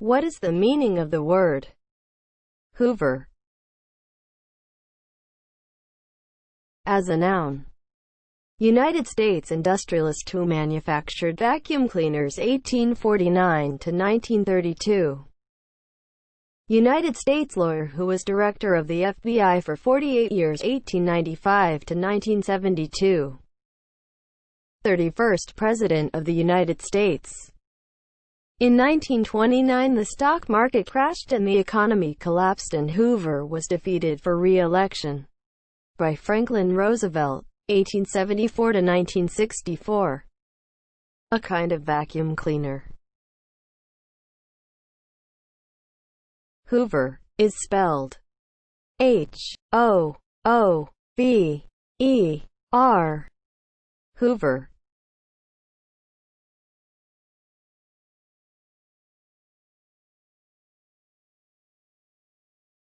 What is the meaning of the word Hoover as a noun? United States industrialist who manufactured vacuum cleaners 1849 to 1932. United States lawyer who was director of the FBI for 48 years 1895 to 1972. 31st President of the United States. In 1929 the stock market crashed and the economy collapsed and Hoover was defeated for re-election by Franklin Roosevelt, 1874 to 1964. A kind of vacuum cleaner. Hoover is spelled H-O-O-V-E-R. Hoover